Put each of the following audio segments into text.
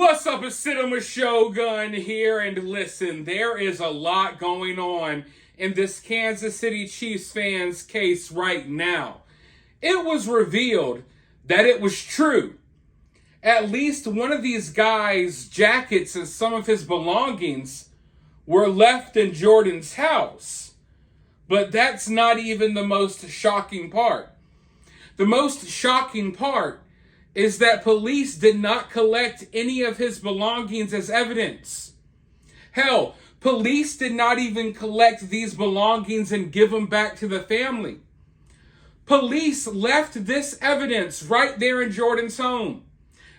What's up, it's cinemashogun here, and listen, there is a lot going on in this Kansas City Chiefs fans case right now. It was revealed that it was true. At least one of these guys' jackets and some of his belongings were left in Jordan's house. But that's not even the most shocking part. The most shocking part is that police did not collect any of his belongings as evidence. Hell, police did not even collect these belongings and give them back to the family. Police left this evidence right there in Jordan's home.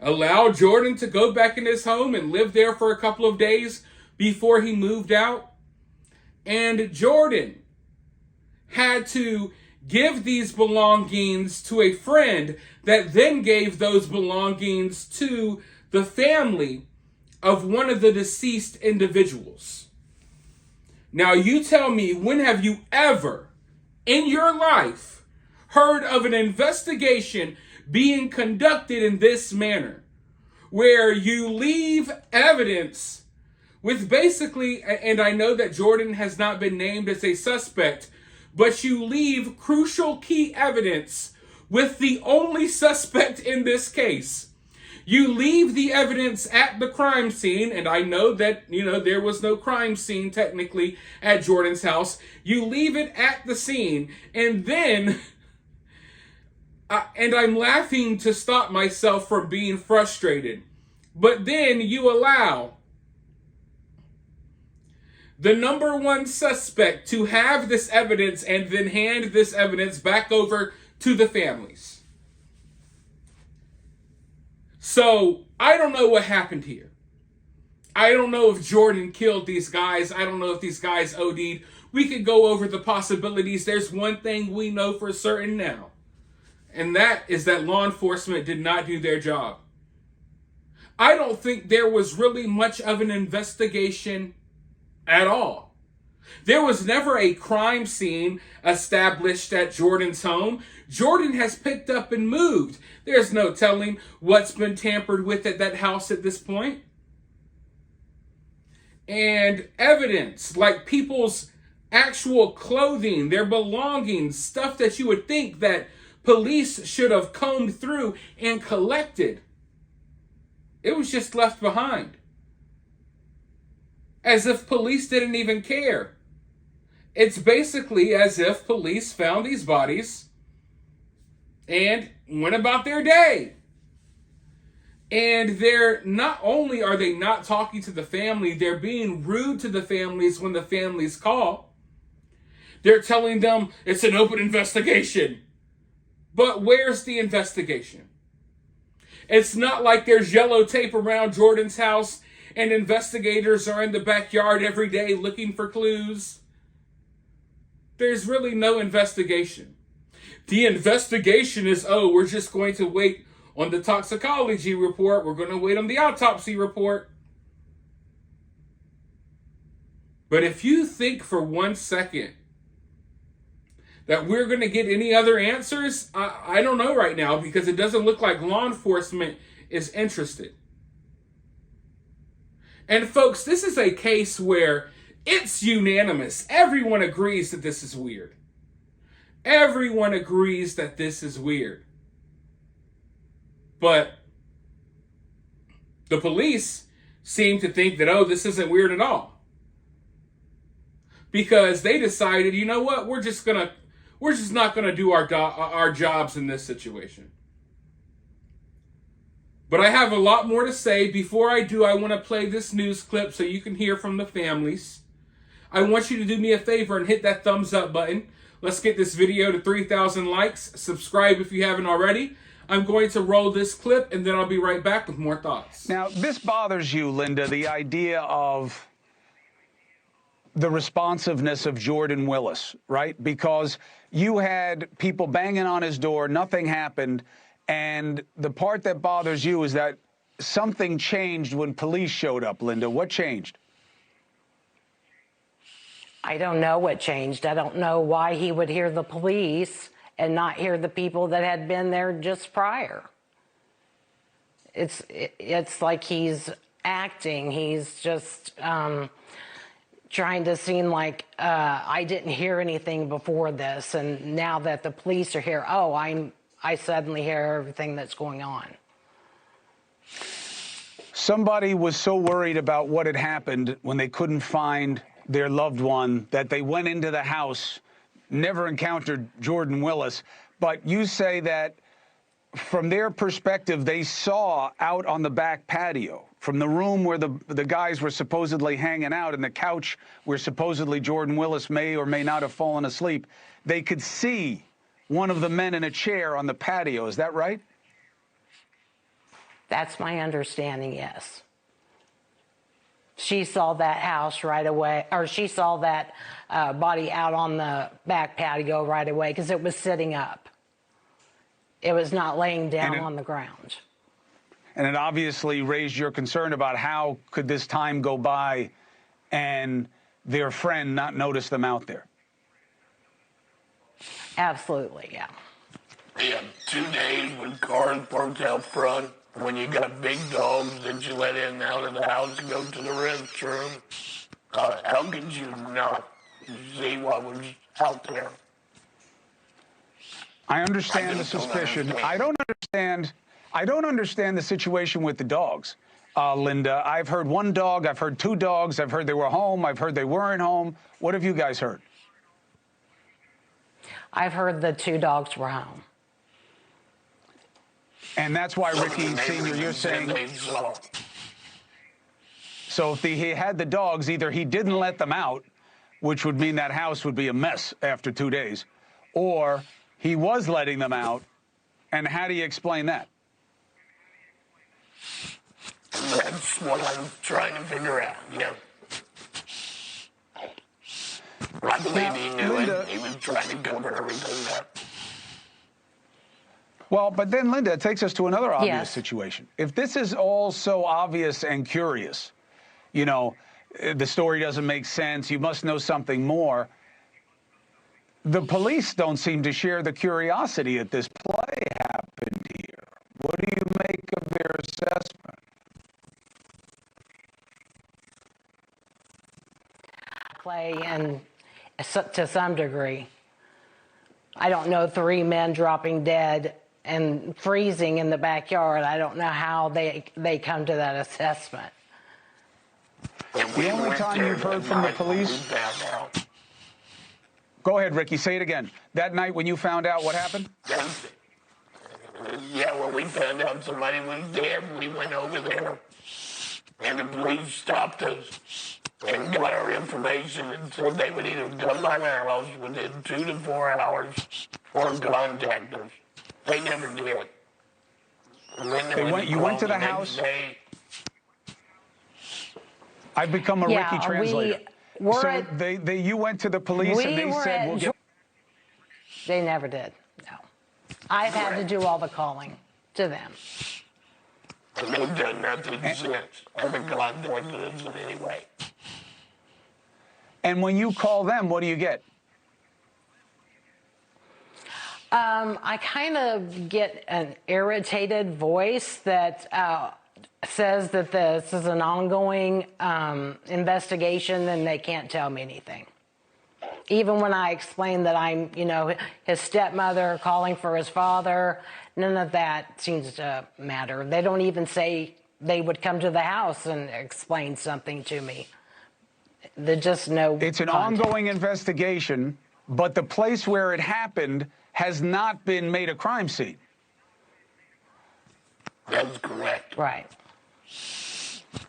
Allowed Jordan to go back in his home and live there for a couple of days before he moved out. And Jordan had to give these belongings to a friend that then gave those belongings to the family of one of the deceased individuals. Now, you tell me, when have you ever in your life heard of an investigation being conducted in this manner, where you leave evidence with basically, and I know that Jordan has not been named as a suspect, but you leave crucial key evidence with the only suspect in this case. You leave the evidence at the crime scene, and I know that, there was no crime scene technically at Jordan's house. You leave it at the scene, and then, and I'm laughing to stop myself from being frustrated, but then you allow the number one suspect to have this evidence and then hand this evidence back over to the families. So, I don't know what happened here. I don't know if Jordan killed these guys. I don't know if these guys OD'd. We could go over the possibilities. There's one thing we know for certain now, and that is that law enforcement did not do their job. I don't think there was really much of an investigation at all. There was never a crime scene established at Jordan's home. Jordan has picked up and moved. There's no telling what's been tampered with at that house at this point. And evidence, like people's actual clothing, their belongings, stuff that you would think that police should have combed through and collected, it was just left behind. As if police didn't even care. It's basically as if police found these bodies and went about their day. And they're not only are they not talking to the family, they're being rude to the families when the families call. They're telling them it's an open investigation. But where's the investigation? It's not like there's yellow tape around Jordan's house and investigators are in the backyard every day looking for clues. There's really no investigation. The investigation is, we're just going to wait on the toxicology report. We're going to wait on the autopsy report. But if you think for 1 second that we're going to get any other answers, I don't know right now, because it doesn't look like law enforcement is interested. And folks, this is a case where it's unanimous. Everyone agrees that this is weird. Everyone agrees that this is weird. But the police seem to think that, this isn't weird at all. Because they decided, you know what, we're just not gonna do our jobs in this situation. But I have a lot more to say. Before I do, I want to play this news clip so you can hear from the families. I want you to do me a favor and hit that thumbs up button. Let's get this video to 3,000 likes. Subscribe if you haven't already. I'm going to roll this clip, and then I'll be right back with more thoughts. Now, this bothers you, Linda, the idea of the responsiveness of Jordan Willis, right? Because you had people banging on his door, nothing happened. And the part that bothers you is that something changed when police showed up, Linda. What changed? I don't know what changed. I don't know why he would hear the police and not hear the people that had been there just prior. It's like he's acting. He's just trying to seem like I didn't hear anything before this, and now that the police are here, I suddenly hear everything that's going on. Somebody was so worried about what had happened when they couldn't find their loved one that they went into the house, never encountered Jordan Willis. But you say that from their perspective, they saw out on the back patio, from the room where the guys were supposedly hanging out and the couch where supposedly Jordan Willis may or may not have fallen asleep, they could see one of the men in a chair on the patio. Is that right? That's my understanding, yes. She saw that house right away, or she saw that body out on the back patio right away because it was sitting up. It was not laying down on the ground. And it obviously raised your concern about how could this time go by and their friend not notice them out there. Absolutely, yeah. Yeah, 2 days with cars parked out front. When you got big dogs that you let in and out of the house to go to the restroom, how could you not see what was out there? I understand the suspicion. I don't understand the situation with the dogs, Linda. I've heard one dog. I've heard two dogs. I've heard they were home. I've heard they weren't home. What have you guys heard? I've heard the two dogs were home. And that's why, Ricky Sr., you're saying, so if he had the dogs, either he didn't let them out, which would mean that house would be a mess after 2 days, or he was letting them out. And how do you explain that? That's what I'm trying to figure out, yeah. I believe he knew Linda, it. He was trying to cover everything up. Well, but then, Linda, it takes us to another obvious Yes. situation. If this is all so obvious and curious, you know, the story doesn't make sense, you must know something more. The police don't seem to share the curiosity that this play happened here. What do you make of their assessment? Play, and to some degree. I don't know, 3 men dropping dead and freezing in the backyard. I don't know how they come to that assessment. The only time you've heard from the police... Go ahead, Ricky, say it again. That night when you found out, what happened? Yeah, well, we found out somebody was dead. We went over there, and the police stopped us and got our information and said they would either come by our house within 2 to 4 hours or contact us. They never did. You went to the house? I've become a Ricky translator. You went to the police and they said, we'll get... They never did, no. I've had to do all the calling to them. And they've done nothing since. I haven't contacted us in any way. And when you call them, what do you get? I kind of get an irritated voice that says that this is an ongoing investigation and they can't tell me anything. Even when I explain that I'm, his stepmother calling for his father, none of that seems to matter. They don't even say they would come to the house and explain something to me. There's just no It's an contact. ongoing investigation, but the place where it happened has not been made a crime scene. That's correct. Right.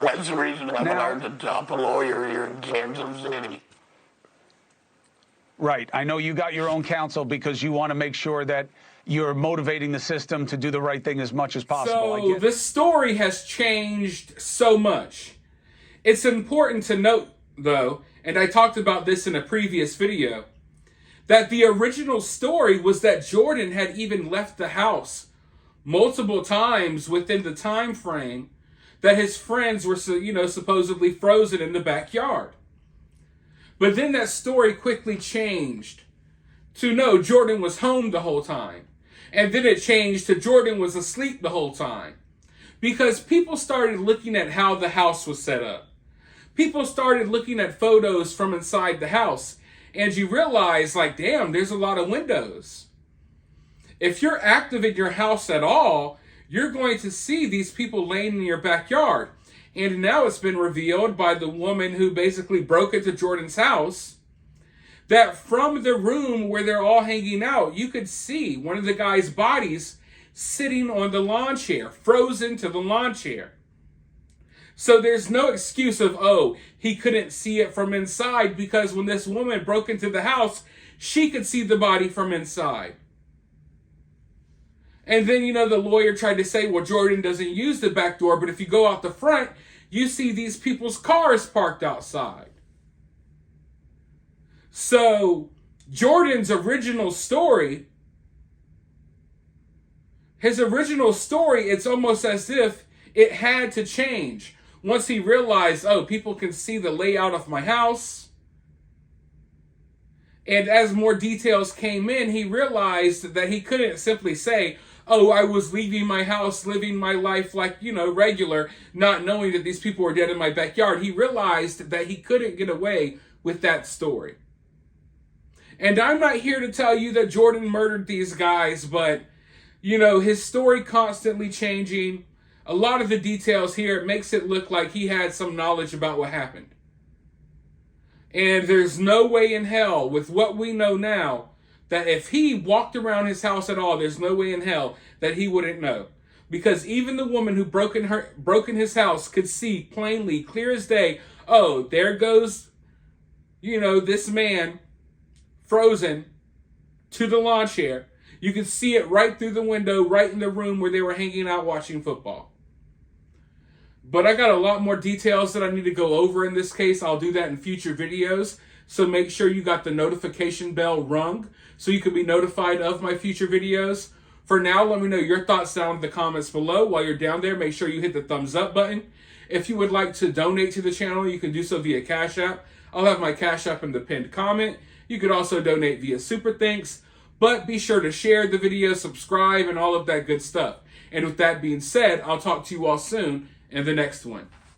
That's the reason I'm hired to top a lawyer here in Kansas City. Right. I know you got your own counsel because you want to make sure that you're motivating the system to do the right thing as much as possible. So this story has changed so much. It's important to note, though, and I talked about this in a previous video, that the original story was that Jordan had even left the house multiple times within the time frame that his friends were, supposedly frozen in the backyard. But then that story quickly changed to no, Jordan was home the whole time. And then it changed to Jordan was asleep the whole time. Because people started looking at how the house was set up. People started looking at photos from inside the house. And you realize, like, damn, there's a lot of windows. If you're active in your house at all, you're going to see these people laying in your backyard. And now it's been revealed by the woman who basically broke into Jordan's house that from the room where they're all hanging out, you could see one of the guy's bodies sitting on the lawn chair, frozen to the lawn chair. So there's no excuse of, oh, he couldn't see it from inside, because when this woman broke into the house, she could see the body from inside. And then, the lawyer tried to say, well, Jordan doesn't use the back door, but if you go out the front, you see these people's cars parked outside. So Jordan's original story, it's almost as if it had to change once he realized, oh, people can see the layout of my house. And as more details came in, he realized that he couldn't simply say, oh, I was leaving my house, living my life like, regular, not knowing that these people were dead in my backyard. He realized that he couldn't get away with that story. And I'm not here to tell you that Jordan murdered these guys, but, his story constantly changing. A lot of the details here, it makes it look like he had some knowledge about what happened. And there's no way in hell, with what we know now, that if he walked around his house at all, there's no way in hell that he wouldn't know. Because even the woman who broke in his house could see plainly, clear as day, oh, there goes, this man frozen to the lawn chair. You could see it right through the window, right in the room where they were hanging out watching football. But I got a lot more details that I need to go over in this case. I'll do that in future videos. So make sure you got the notification bell rung so you can be notified of my future videos. For now, let me know your thoughts down in the comments below. While you're down there, make sure you hit the thumbs up button. If you would like to donate to the channel, you can do so via Cash App. I'll have my Cash App in the pinned comment. You could also donate via Super Thanks. But be sure to share the video, subscribe, and all of that good stuff. And with that being said, I'll talk to you all soon in the next one.